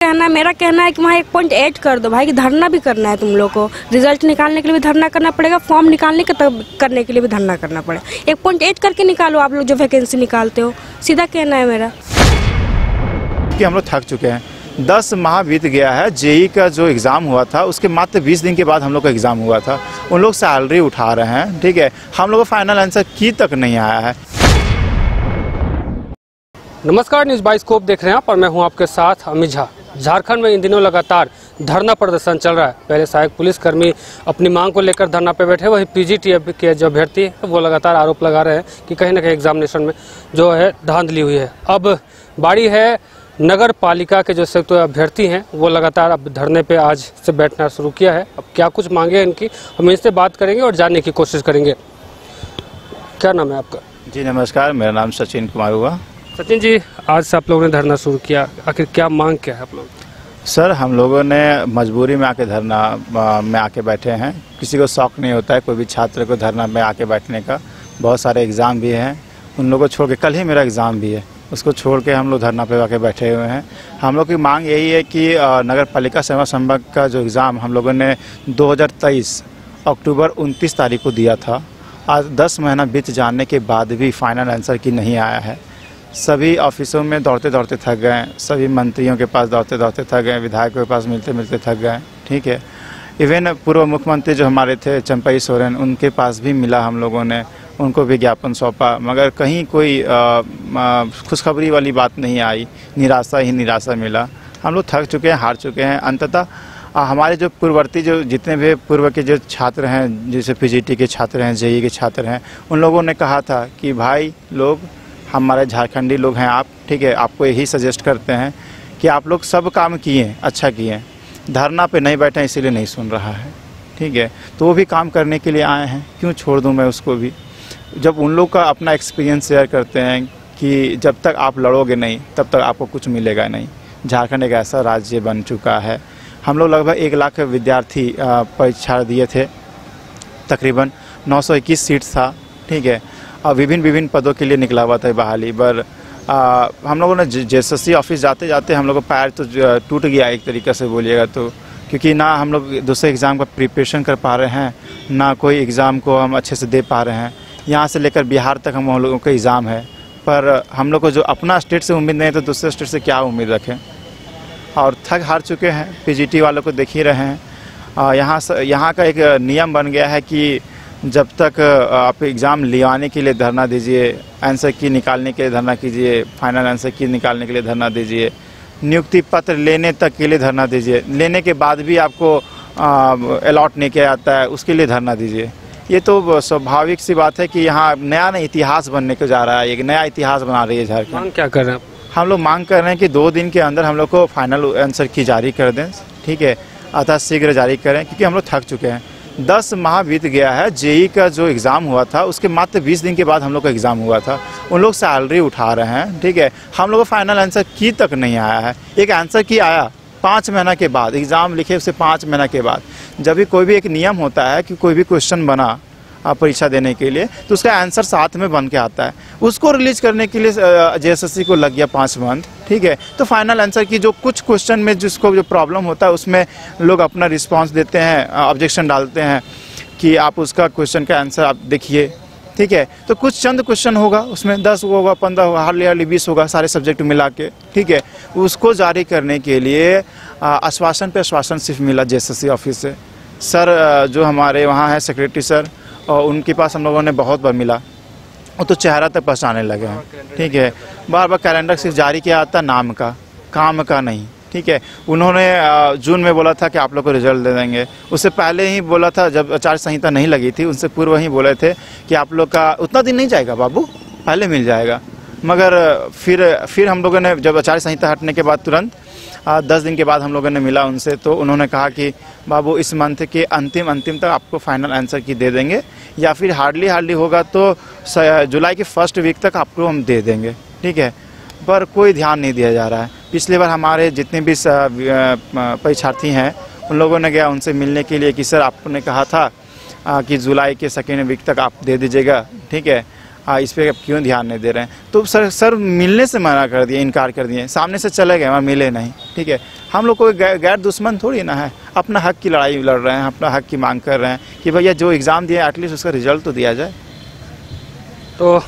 कहना है, मेरा कहना है कि वहाँ एक पॉइंट ऐड कर दो भाई, कि धरना भी करना है तुम लोग को, रिजल्ट निकालने के लिए भी धरना करना पड़ेगा, फॉर्म निकालने के तब करने के लिए भी धरना करना पड़ेगा। एक पॉइंट ऐड करके निकालो आप लोग जो वैकेंसी निकालते हो, सीधा कहना है मेरा। कि हम लोग थक चुके हैं, 10 माह बीत गया है। जेई का जो एग्ज़ाम हुआ था उसके मात्र 20 दिन के बाद हम लोग का एग्ज़ाम हुआ था। उन लोग सैलरी उठा रहे हैं, ठीक है, हम लोग को फाइनल आंसर की तक नहीं आया है। नमस्कार, न्यूज़ बाइस्कोप देख रहे हैं आप और मैं हूं आपके साथ अमित झा। झारखंड में इन दिनों लगातार धरना प्रदर्शन चल रहा है। पहले सहायक पुलिसकर्मी अपनी मांग को लेकर धरना पे बैठे, वहीं पीजीटी के जो अभ्यर्थी है वो लगातार आरोप लगा रहे हैं कि कहीं ना कहीं एग्जामिनेशन में जो है धांधली हुई है। अब बारी है नगर पालिका के जो संयुक्त अभ्यर्थी हैं वो लगातार अब धरने पे आज से बैठना शुरू किया है। अब क्या कुछ मांगे इनकी, हम इनसे बात करेंगे और जानने की कोशिश करेंगे। क्या नाम है आपका? जी नमस्कार, मेरा नाम सचिन कुमार हुआ। सचिन जी, आज से आप लोगों ने धरना शुरू किया, आखिर क्या मांग क्या है आप लोग? सर, हम लोगों ने मजबूरी में आके धरना में आके बैठे हैं। किसी को शौक नहीं होता है कोई भी छात्र को धरना में आके बैठने का। बहुत सारे एग्ज़ाम भी हैं, उन लोगों को छोड़ के, कल ही मेरा एग्ज़ाम भी है, उसको छोड़ के हम लोग धरना पे आके बैठे हुए हैं। हम लोग की मांग यही है कि नगर पालिका सेवा संवर्ग का जो एग्ज़ाम हम लोगों ने 2023 अक्टूबर 29 तारीख को दिया था, आज 10 महीना बीत जाने के बाद भी फाइनल आंसर की नहीं आया है। सभी ऑफिसों में दौड़ते दौड़ते थक गए, सभी मंत्रियों के पास दौड़ते दौड़ते थक गए, विधायकों के पास मिलते मिलते थक गए, ठीक है। इवन पूर्व मुख्यमंत्री जो हमारे थे चंपई सोरेन, उनके पास भी मिला हम लोगों ने, उनको भी ज्ञापन सौंपा, मगर कहीं कोई खुशखबरी वाली बात नहीं आई। निराशा ही निराशा मिला। हम लोग थक चुके हैं, हार चुके हैं। अंततः हमारे जो पूर्ववर्ती जो जितने भी पूर्व के जो छात्र हैं, जैसे पीजीटी के छात्र हैं, जेई के छात्र हैं, उन लोगों ने कहा था कि भाई लोग, हमारे झारखंडी लोग हैं आप, ठीक है, आपको यही सजेस्ट करते हैं कि आप लोग सब काम किए, अच्छा किए, धरना पे नहीं बैठे इसीलिए नहीं सुन रहा है, ठीक है। तो वो भी काम करने के लिए आए हैं, क्यों छोड़ दूं मैं उसको भी। जब उन लोग का अपना एक्सपीरियंस शेयर करते हैं कि जब तक आप lड़ोगे नहीं तब तक आपको कुछ मिलेगा नहीं। झारखंड एक ऐसा राज्य बन चुका है। हम लोग लगभग 1 लाख विद्यार्थी परीक्षा दिए थे, तकरीबन 921 सीट था, ठीक है, और विभिन्न पदों के लिए निकला हुआ था बहाली। पर हम लोगों ने जेएसएससी ऑफिस जाते जाते हम लोग का पैर तो टूट गया एक तरीक़े से बोलिएगा तो, क्योंकि ना हम लोग दूसरे एग्ज़ाम का प्रिपरेशन कर पा रहे हैं, ना कोई एग्ज़ाम को हम अच्छे से दे पा रहे हैं। यहाँ से लेकर बिहार तक हम लोगों का एग्ज़ाम है, पर हम लोग को जो अपना स्टेट से उम्मीद नहीं है तो दूसरे स्टेट से क्या उम्मीद रखें। और थक हार चुके हैं। पीजीटी वालों को देख ही रहे हैं। यहाँ का एक नियम बन गया है कि जब तक आप एग्ज़ाम लिवाने के लिए धरना दीजिए, आंसर की निकालने के लिए धरना कीजिए, फाइनल आंसर की निकालने के लिए धरना दीजिए, नियुक्ति पत्र लेने तक के लिए धरना दीजिए, लेने के बाद भी आपको अलॉट नहीं किया जाता है उसके लिए धरना दीजिए। ये तो स्वाभाविक सी बात है कि यहाँ नया इतिहास बनने को जा रहा है, एक नया इतिहास बना रही है झारखंड। मांग क्या कर रहे हैं आप? हम लोग मांग कर रहे हैं कि 2 दिन के अंदर हम लोग को फाइनल आंसर की जारी कर दें, ठीक है, अतः शीघ्र जारी करें, क्योंकि हम लोग थक चुके हैं। 10 माह बीत गया है। जेई का जो एग्ज़ाम हुआ था उसके मात्र 20 दिन के बाद हम लोग का एग्ज़ाम हुआ था। उन लोग सैलरी उठा रहे हैं, ठीक है, हम लोग को फाइनल आंसर की तक नहीं आया है। एक आंसर की आया 5 महीना के बाद, एग्ज़ाम लिखे उससे 5 महीना के बाद। जब भी कोई भी एक नियम होता है कि कोई भी क्वेश्चन बना परीक्षा देने के लिए तो उसका आंसर साथ में बन के आता है, उसको रिलीज करने के लिए जेएसएससी को लग गया 5 मंथ, ठीक है। तो फाइनल आंसर की जो कुछ क्वेश्चन में जिसको जो प्रॉब्लम होता है उसमें लोग अपना रिस्पांस देते हैं, ऑब्जेक्शन डालते हैं कि आप उसका क्वेश्चन का आंसर आप देखिए, ठीक है। तो कुछ चंद क्वेश्चन होगा उसमें, 10 होगा, 15 होगा, हार्डली 20 होगा, सारे सब्जेक्ट मिला के, ठीक है। उसको जारी करने के लिए आश्वासन पे आश्वासन सिर्फ मिला जेएसएससी ऑफिस से। सर जो हमारे वहाँ है सेक्रेटरी सर, और उनके पास हम लोगों ने बहुत बार मिला, वो तो चेहरा तक पहचाने लगे हैं, ठीक है। बार बार कैलेंडर सिर्फ जारी किया जाता नाम का, काम का नहीं, ठीक है। उन्होंने जून में बोला था कि आप लोग को रिजल्ट दे देंगे। उससे पहले ही बोला था, जब आचार संहिता नहीं लगी थी उनसे पूर्व ही बोले थे कि आप लोग का उतना दिन नहीं जाएगा बाबू, पहले मिल जाएगा। मगर फिर हम लोगों ने जब आचार संहिता हटने के बाद तुरंत 10 दिन के बाद हम लोगों ने मिला उनसे, तो उन्होंने कहा कि बाबू इस मंथ के अंतिम तक आपको फाइनल आंसर की दे देंगे, या फिर हार्डली होगा तो जुलाई के फर्स्ट वीक तक आपको हम दे देंगे, ठीक है। पर कोई ध्यान नहीं दिया जा रहा है। पिछली बार हमारे जितने भी परीक्षार्थी हैं उन लोगों ने गया उनसे मिलने के लिए कि सर आपने कहा था कि जुलाई के 2nd वीक तक आप दे दीजिएगा, ठीक है, इस पर आप क्यों ध्यान नहीं दे रहे हैं। तो सर मिलने से मना कर दिए, इनकार कर दिए, सामने से चले गए, वहाँ मिले नहीं। ठीक है, हम लोग कोई गैर दुश्मन थोड़ी ना है, अपना हक की लड़ाई लड़ रहे हैं, अपना हक की मांग कर रहे हैं कि भैया जो एग्ज़ाम दिए एटलीस्ट उसका रिजल्ट तो दिया जाए। तो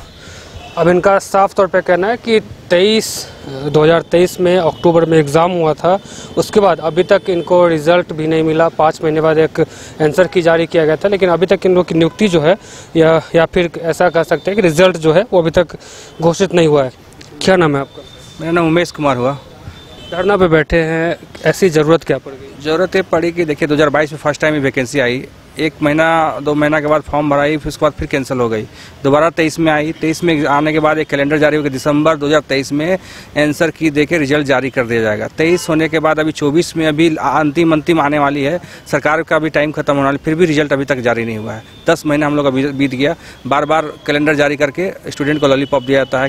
अब इनका साफ तौर पे कहना है कि 2023 में अक्टूबर में एग्ज़ाम हुआ था, उसके बाद अभी तक इनको रिज़ल्ट भी नहीं मिला। 5 महीने बाद एक आंसर की जारी किया गया था, लेकिन अभी तक इन लोग की नियुक्ति जो है या फिर ऐसा कह सकते हैं कि रिज़ल्ट जो है वो अभी तक घोषित नहीं हुआ है। क्या नाम है आपका? मेरा नाम उमेश कुमार हुआ। धरना पे बैठे हैं, ऐसी ज़रूरत क्या पड़ गई? ज़रूरत ये पड़ी कि देखिए 2022 में फर्स्ट टाइम ही वैकेंसी आई, 1 महीना 2 महीना के बाद फॉर्म भराई, फिर उसके बाद फिर कैंसिल हो गई। दोबारा 23 में आई, 23 में आने के बाद एक कैलेंडर जारी हो गया, दिसंबर 2023 में आंसर की देके रिजल्ट जारी कर दिया जाएगा। 23 होने के बाद अभी 24 में अभी अंतिम आने वाली है, सरकार का भी टाइम खत्म होने वाली, फिर भी रिजल्ट अभी तक जारी नहीं हुआ है। 10 महीना हम लोग अभी बीत गया, बार बार कैलेंडर जारी करके स्टूडेंट को लॉलीपॉप दिया जाता है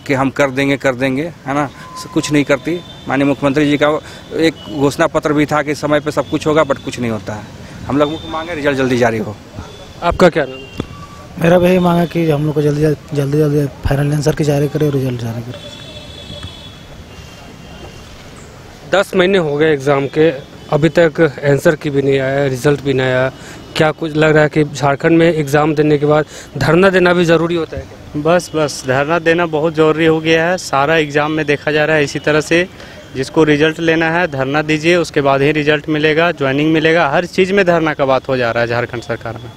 कि हम कर देंगे, है ना, कुछ नहीं करती। माननीय मुख्यमंत्री जी का एक घोषणा पत्र भी था कि समय पे सब कुछ होगा, बट कुछ नहीं होता है। हम लोग मांगे रिजल्ट जल्दी जारी हो। आपका क्या नाम है? मेरा भी यही मांगा कि हम लोग को जल्दी फाइनल आंसर की जारी करे और रिजल्ट जारी करे। 10 महीने हो गए एग्ज़ाम के, अभी तक आंसर की भी नहीं आया, रिजल्ट भी नहीं आया। क्या कुछ लग रहा है कि झारखंड में एग्ज़ाम देने के बाद धरना देना भी ज़रूरी होता है क्या? बस धरना देना बहुत ज़रूरी हो गया है। सारा एग्ज़ाम में देखा जा रहा है इसी तरह से, जिसको रिजल्ट लेना है धरना दीजिए, उसके बाद ही रिजल्ट मिलेगा, ज्वाइनिंग मिलेगा। हर चीज़ में धरना का बात हो जा रहा है झारखंड सरकार में,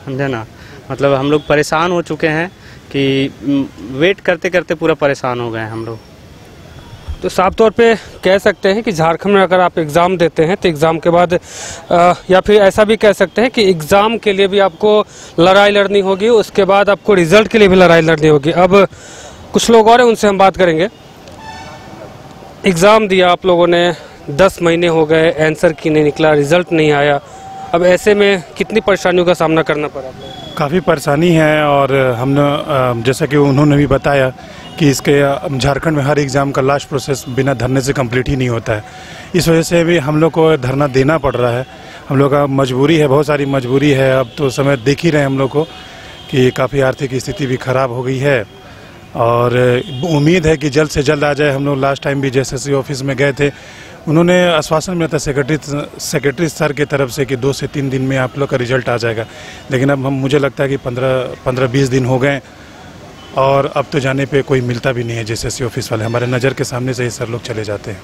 समझे ना। मतलब हम लोग परेशान हो चुके हैं कि वेट करते करते पूरा परेशान हो गए हैं हम लोग। तो साफ तौर पे कह सकते हैं कि झारखंड में अगर आप एग्ज़ाम देते हैं तो एग्ज़ाम के बाद या फिर ऐसा भी कह सकते हैं कि एग्ज़ाम के लिए भी आपको लड़ाई लड़नी होगी, उसके बाद आपको रिज़ल्ट के लिए भी लड़ाई लड़नी होगी। अब कुछ लोग और हैं, उनसे हम बात करेंगे। एग्ज़ाम दिया आप लोगों ने, 10 महीने हो गए, आंसर की नहीं निकला, रिज़ल्ट नहीं आया। अब ऐसे में कितनी परेशानियों का सामना करना पड़ा? काफ़ी परेशानी है, और हमने जैसा कि उन्होंने भी बताया कि इसके झारखंड में हर एग्ज़ाम का लास्ट प्रोसेस बिना धरने से कंप्लीट ही नहीं होता है। इस वजह से भी हम लोग को धरना देना पड़ रहा है। हम लोग का मजबूरी है, बहुत सारी मजबूरी है। अब तो समय देख ही रहे हैं हम लोग को कि काफ़ी आर्थिक स्थिति भी ख़राब हो गई है, और उम्मीद है कि जल्द से जल्द आ जाए। हम लोग लास्ट टाइम भी JSSC ऑफिस में गए थे, उन्होंने आश्वासन मिला था सेक्रेटरी सर की तरफ से कि 2 से 3 दिन में आप लोग का रिजल्ट आ जाएगा, लेकिन अब मुझे लगता है कि 15-20 दिन हो गए, और अब तो जाने पे कोई मिलता भी नहीं है JSSC ऑफिस वाले। हमारे नज़र के सामने से ही सर लोग चले जाते हैं।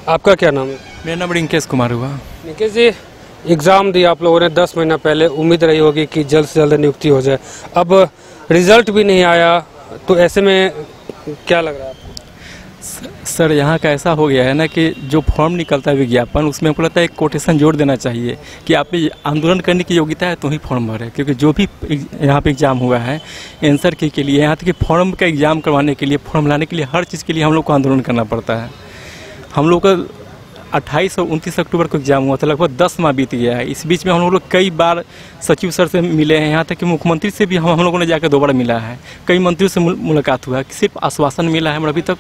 आपका क्या नाम है? मेरा नाम रिंकेश कुमार हुआ। निकेश जी, एग्ज़ाम दिया आप लोगों ने 10 महीना पहले, उम्मीद रही होगी कि जल्द से जल्द नियुक्ति हो जाए, अब रिजल्ट भी नहीं आया, तो ऐसे में क्या लग रहा है? सर यहाँ का ऐसा हो गया है ना कि जो फॉर्म निकलता है विज्ञापन, उसमें हमको लगता है एक कोटेशन जोड़ देना चाहिए कि आप आंदोलन करने की योग्यता है तो ही फॉर्म भरें। क्योंकि जो भी यहाँ पे एग्ज़ाम हुआ है आंसर के लिए, यहाँ तक कि फॉर्म का एग्ज़ाम करवाने के लिए, फॉर्म लाने के लिए, हर चीज़ के लिए हम लोग को आंदोलन करना पड़ता है। हम लोग का 28 और 29 अक्टूबर को एग्ज़ाम हुआ था, लगभग 10 माह बीत गया है। इस बीच में हम लोग कई बार सचिव सर से मिले हैं, यहाँ तक कि मुख्यमंत्री से भी हम लोगों ने जाकर 2 बार मिला है, कई मंत्रियों से मुलाकात हुआ है। सिर्फ आश्वासन मिला है, अभी तक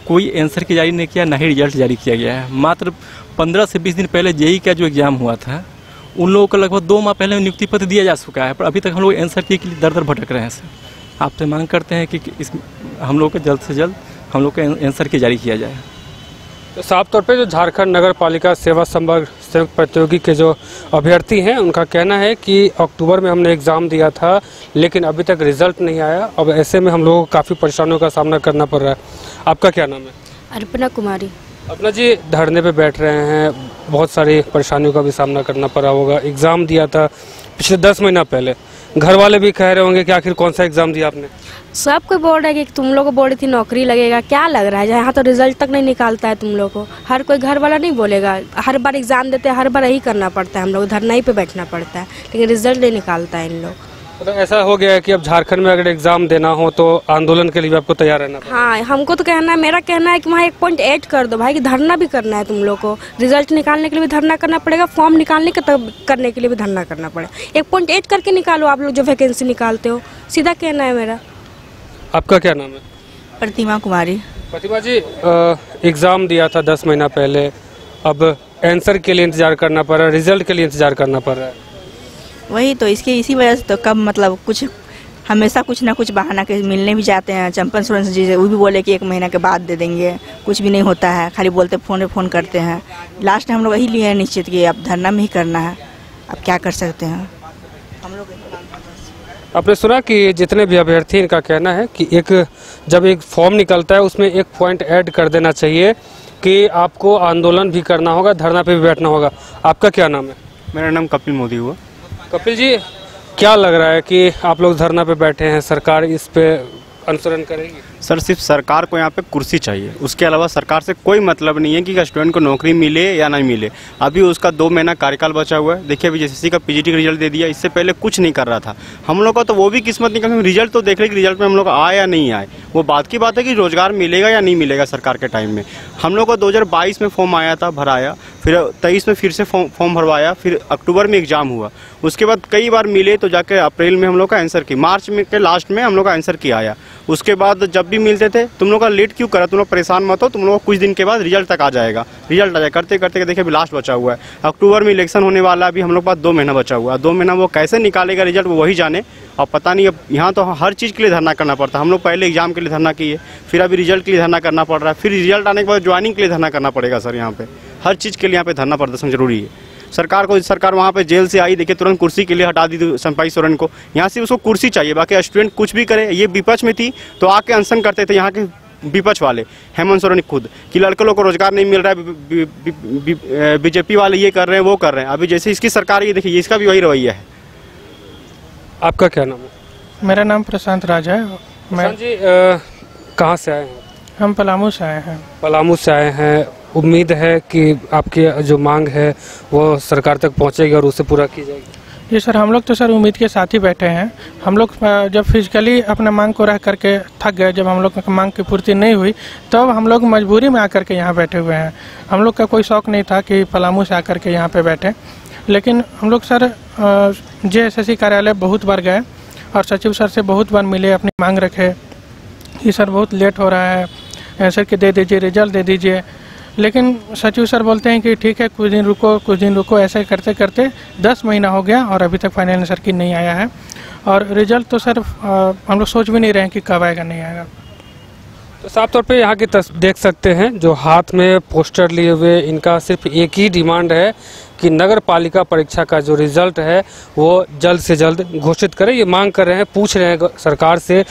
कोई आंसर की जारी नहीं किया, ना ही रिजल्ट जारी किया गया है। मात्र 15 से 20 दिन पहले JEE का जो एग्ज़ाम हुआ था, उन लोगों को लगभग 2 माह पहले नियुक्ति पत्र दिया जा चुका है, पर अभी तक हम लोग आंसर के लिए दर भटक रहे हैं। सर आपसे मांग करते हैं कि हम लोग को जल्द से जल्द हम लोग को आंसर की जारी किया जाए। तो साफ तौर पे जो झारखंड नगर पालिका सेवा संवर्ग संयुक्त प्रतियोगी के जो अभ्यर्थी हैं, उनका कहना है कि अक्टूबर में हमने एग्ज़ाम दिया था, लेकिन अभी तक रिजल्ट नहीं आया। अब ऐसे में हम लोगों को काफ़ी परेशानियों का सामना करना पड़ रहा है। आपका क्या नाम है? अर्पणा कुमारी। अपना जी, धरने पे बैठ रहे हैं, बहुत सारी परेशानियों का भी सामना करना पड़ा होगा। एग्ज़ाम दिया था पिछले 10 महीना पहले, घर वाले भी कह रहे होंगे कि आखिर कौन सा एग्ज़ाम दिया आपने? सब कोई बोल रहा है कि तुम लोग को बोल रही थी नौकरी लगेगा, क्या लग रहा है? यहाँ तो रिजल्ट तक नहीं निकालता है तुम लोग को। हर कोई घर वाला नहीं बोलेगा, हर बार एग्ज़ाम देते हैं, हर बार यही करना पड़ता है, हम लोग धरना ही पे बैठना पड़ता है, लेकिन रिजल्ट नहीं निकालता है इन लोग। तो ऐसा हो गया है कि अब झारखंड में अगर एग्ज़ाम देना हो तो आंदोलन के लिए भी आपको तैयार रहना पड़ेगा। हाँ, हमको तो कहना है, मेरा कहना है कि वहाँ 1 पॉइंट ऐड कर दो भाई, कि धरना भी करना है तुम लोग को, रिजल्ट निकालने के लिए भी धरना करना पड़ेगा, फॉर्म निकालने के तब करने के लिए भी धरना करना पड़ेगा। 1 पॉइंट ऐड करके निकालो आप लोग जो वैकेंसी निकालते हो, सीधा कहना है मेरा। आपका क्या नाम है? प्रतिमा कुमारी। प्रतिमा जी, एग्ज़ाम दिया था 10 महीना पहले, अब आंसर के लिए इंतज़ार करना पड़ रहा है, रिजल्ट के लिए इंतज़ार करना पड़ रहा है। वही तो इसी वजह से तो कब मतलब कुछ हमेशा कुछ ना कुछ बहाना के मिलने भी जाते हैं। चंपन सोरेन जी वो भी बोले कि 1 महीना के बाद दे देंगे, कुछ भी नहीं होता है, खाली बोलते फ़ोन करते हैं। लास्ट हम लोग वही लिए हैं निश्चित कि अब धरना में ही करना है, अब क्या कर सकते हैं हम लोग। आपने सुना कि जितने भी अभ्यर्थी इनका कहना है कि जब एक फॉर्म निकलता है उसमें एक पॉइंट ऐड कर देना चाहिए कि आपको आंदोलन भी करना होगा, धरना पे भी बैठना होगा। आपका क्या नाम है? मेरा नाम कपिल मोदी हुआ। कपिल जी, क्या लग रहा है कि आप लोग धरना पे बैठे हैं, सरकार इस पे अनुसरण करेगी? सर, सिर्फ सरकार को यहाँ पे कुर्सी चाहिए, उसके अलावा सरकार से कोई मतलब नहीं है कि स्टूडेंट को नौकरी मिले या नहीं मिले। अभी उसका 2 महीना कार्यकाल बचा हुआ है। देखिए, अभी एसएससी का पीजीटी का रिजल्ट दे दिया, इससे पहले कुछ नहीं कर रहा था। हम लोग का तो वो भी किस्मत नहीं, क्योंकि रिजल्ट तो देख रहे कि रिजल्ट में हम लोग आए या नहीं आए, वो बात की बात है कि रोजगार मिलेगा या नहीं मिलेगा सरकार के टाइम में। हम लोग का 2022 में फॉर्म आया था, भराया, फिर 23 में फिर से फॉर्म भरवाया, फिर अक्टूबर में एग्जाम हुआ, उसके बाद कई बार मिले तो जाके अप्रैल में हम लोग का आंसर की, मार्च में के लास्ट में हम लोग का आंसर की आया। उसके बाद जब भी मिलते थे, तुम लोग का लेट क्यों करा, तुम लोग परेशान मत हो, तुम लोग कुछ दिन के बाद रिजल्ट तक आ जाएगा, रिजल्ट आ जाएगा। करते करते देखिए अभी लास्ट बचा हुआ है, अक्टूबर में इलेक्शन होने वाला है, अभी हम लोग के पास 2 महीना बचा हुआ है। 2 महीना वो कैसे निकालेगा रिजल्ट, वो वही जाने। अब पता नहीं, अब यहाँ तो हर चीज़ के लिए धरना करना पड़ता है। हम लोग पहले एग्जाम के लिए धरना किए, फिर अभी रिजल्ट के लिए धरना करना पड़ रहा है, फिर रिजल्ट आने के बाद ज्वाइनिंग के लिए धरना करना पड़ेगा। सर, यहाँ पे हर चीज़ के लिए यहाँ पे धरना प्रदर्शन जरूरी है। सरकार वहाँ पे जेल से आई, देखिए तुरंत कुर्सी के लिए हटा दी चंपाई सोरेन को। यहाँ से उसको कुर्सी चाहिए, बाकी स्टूडेंट कुछ भी करे। ये विपक्ष में थी तो आके अनशन करते थे यहाँ के विपक्ष वाले, हेमंत सोरेन खुद, कि लड़के लोग को रोजगार नहीं मिल रहा है, बीजेपी वाले ये कर रहे हैं, वो कर रहे हैं। अभी जैसे इसकी सरकार, ये देखिए इसका भी वही रवैया है। आपका क्या नाम है? मेरा नाम प्रशांत राज है। मैं जी, कहाँ से आए हैं? हम पलामू से आए हैं। पलामू से आए हैं। उम्मीद है कि आपकी जो मांग है वो सरकार तक पहुंचेगी और उसे पूरा की जाएगी? जी सर, हम लोग तो सर उम्मीद के साथ ही बैठे हैं। हम लोग जब फिजिकली अपने मांग को रह करके थक गए, जब हम लोग की मांग की पूर्ति नहीं हुई, तब हम लोग मजबूरी में आकर के यहाँ बैठे हुए हैं। हम लोग का कोई शौक़ नहीं था कि पलामू से आकर के यहाँ पे बैठे, लेकिन हम लोग सर JSSC कार्यालय बहुत बार गए और सचिव सर से बहुत बार मिले, अपनी मांग रखे कि सर बहुत लेट हो रहा है, आंसर के दे दीजिए, रिजल्ट दे दीजिए। लेकिन सचिव सर बोलते हैं कि ठीक है, कुछ दिन रुको। ऐसे करते करते 10 महीना हो गया और अभी तक फाइनल आंसर की नहीं आया है। और रिजल्ट तो सर हम लोग सोच भी नहीं रहे हैं कि कब आएगा, नहीं आएगा। तो साफ तौर पे यहाँ की देख सकते हैं जो हाथ में पोस्टर लिए हुए, इनका सिर्फ एक ही डिमांड है कि नगर पालिका परीक्षा का जो रिजल्ट है वो जल्द से जल्द घोषित करें। ये मांग कर रहे हैं, पूछ रहे हैं सरकार से।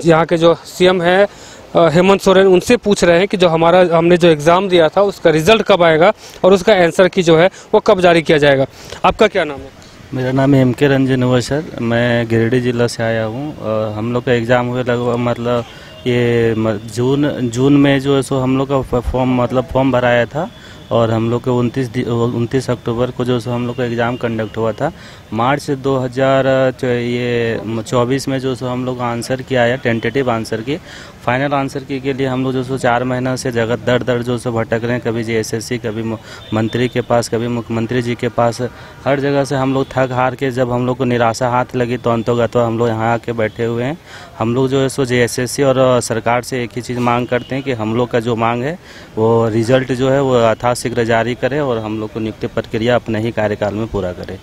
यहाँ के जो CM है हेमंत सोरेन, उनसे पूछ रहे हैं कि जो हमने जो एग्ज़ाम दिया था उसका रिजल्ट कब आएगा और उसका आंसर की जो है वो कब जारी किया जाएगा। आपका क्या नाम है? मेरा नाम है MK रंजन हुआ सर। मैं गिरिडीह जिला से आया हूँ। हम लोग का एग्ज़ाम हुए लगभग मतलब ये जून में जो है सो हम लोग का फॉर्म भराया था और हम लोग के 29 अक्टूबर को जो सो हम लोग का एग्ज़ाम कंडक्ट हुआ था। मार्च 2024 में जो सो हम लोग आंसर किया है, टेंटेटिव आंसर की। फाइनल आंसर की के लिए हम लोग जो सो 4 महीना से जगत दर जो सो भटक रहे हैं, कभी JSSC, कभी मंत्री के पास, कभी मुख्यमंत्री जी के पास। हर जगह से हम लोग थक हार के जब हम लोग को निराशा हाथ लगी तो अंतोगत हम लोग यहाँ आके बैठे हुए हैं। हम लोग जो है सो JSSC और सरकार से एक ही चीज़ मांग करते हैं कि हम लोग का जो मांग है वो रिजल्ट जो है वो यथाशीघ्र जारी करे और हम लोग को नियुक्ति प्रक्रिया अपने ही कार्यकाल में पूरा करे।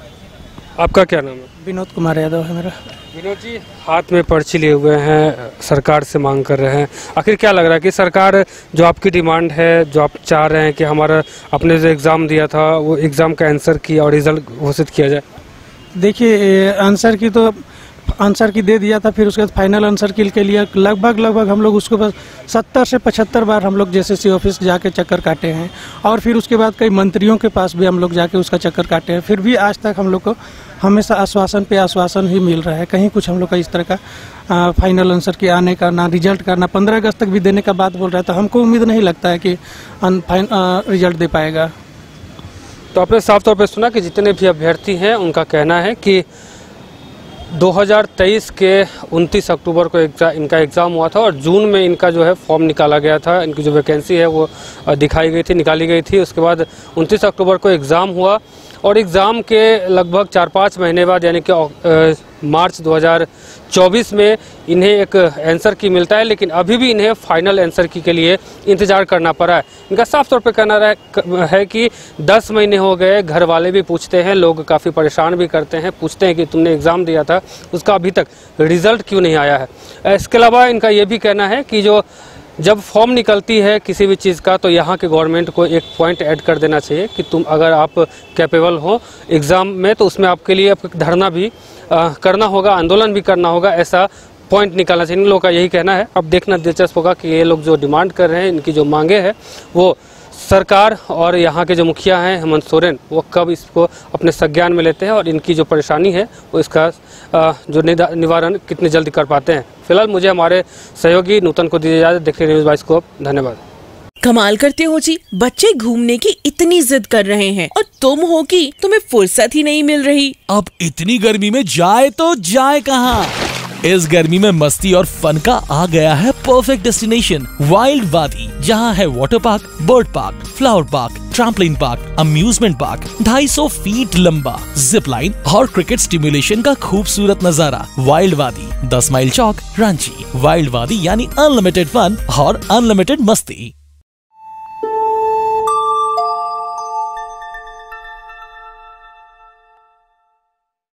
आपका क्या नाम है? विनोद कुमार यादव है मेरा। विनोद जी, हाथ में पर्ची लिए हुए हैं, सरकार से मांग कर रहे हैं। आखिर क्या लग रहा है कि सरकार जो आपकी डिमांड है, जो आप चाह रहे हैं कि हमारा अपने जो एग्ज़ाम दिया था वो एग्ज़ाम का आंसर की और रिजल्ट घोषित किया जाए? देखिए, आंसर की दे दिया था, फिर उसके बाद फाइनल आंसर की के लिए लगभग हम लोग उसके बाद 70 से 75 बार हम लोग JSSC ऑफिस जाके चक्कर काटे हैं और फिर उसके बाद कई मंत्रियों के पास भी हम लोग जाके उसका चक्कर काटे हैं। फिर भी आज तक हम लोग को हमेशा आश्वासन पे आश्वासन ही मिल रहा है। कहीं कुछ हम लोग का इस तरह का फाइनल आंसर के आने का, ना रिजल्ट का, ना 15 अगस्त तक भी देने का बात बोल रहा है। तो हमको उम्मीद नहीं लगता है कि रिजल्ट दे पाएगा। तो आपने साफ तौर पर सुना कि जितने भी अभ्यर्थी हैं उनका कहना है कि 2023 के 29 अक्टूबर को इनका एग्ज़ाम हुआ था और जून में इनका जो है फॉर्म निकाला गया था। इनकी जो वैकेंसी है वो निकाली गई थी। उसके बाद 29 अक्टूबर को एग्ज़ाम हुआ और एग्ज़ाम के लगभग 4-5 महीने बाद यानी कि मार्च 2024 में इन्हें एक आंसर की मिलता है, लेकिन अभी भी इन्हें फाइनल आंसर की के लिए इंतज़ार करना पड़ा है। इनका साफ तौर पे कहना है कि 10 महीने हो गए, घर वाले भी पूछते हैं, लोग काफ़ी परेशान भी करते हैं, पूछते हैं कि तुमने एग्ज़ाम दिया था उसका अभी तक रिज़ल्ट क्यों नहीं आया है। इसके अलावा इनका ये भी कहना है कि जब फॉर्म निकलती है किसी भी चीज़ का तो यहाँ के गवर्नमेंट को एक पॉइंट ऐड कर देना चाहिए कि तुम अगर आप कैपेबल हो एग्ज़ाम में तो उसमें आपके लिए धरना भी करना होगा, आंदोलन भी करना होगा, ऐसा पॉइंट निकालना चाहिए। इन लोगों का यही कहना है। अब देखना दिलचस्प होगा कि ये लोग जो डिमांड कर रहे हैं, इनकी जो मांगे हैं, वो सरकार और यहाँ के जो मुखिया हैं हेमंत सोरेन, वो कब इसको अपने संज्ञान में लेते हैं और इनकी जो परेशानी है वो इसका जो निवारण कितनी जल्दी कर पाते हैं। फिलहाल मुझे हमारे सहयोगी नूतन को दीजिए इजाजत। देखते रहिए न्यूज़ बाइस्कोप। धन्यवाद। कमाल करते हो जी, बच्चे घूमने की इतनी जिद कर रहे हैं और तुम हो कि तुम्हें फुर्सत ही नहीं मिल रही। अब इतनी गर्मी में जाए तो जाए कहाँ? इस गर्मी में मस्ती और फन का आ गया है परफेक्ट डेस्टिनेशन, वाइल्ड वादी, जहाँ है water park, bird park, flower park, trampoline park, amusement park, 250 feet लंबा, जिप लाइन और क्रिकेट स्टिमुलेशन का खूबसूरत नजारा। वाइल्ड वादी, 10 माइल चौक, रांची। वाइल्ड वादी यानी अनलिमिटेड फन और अनलिमिटेड मस्ती।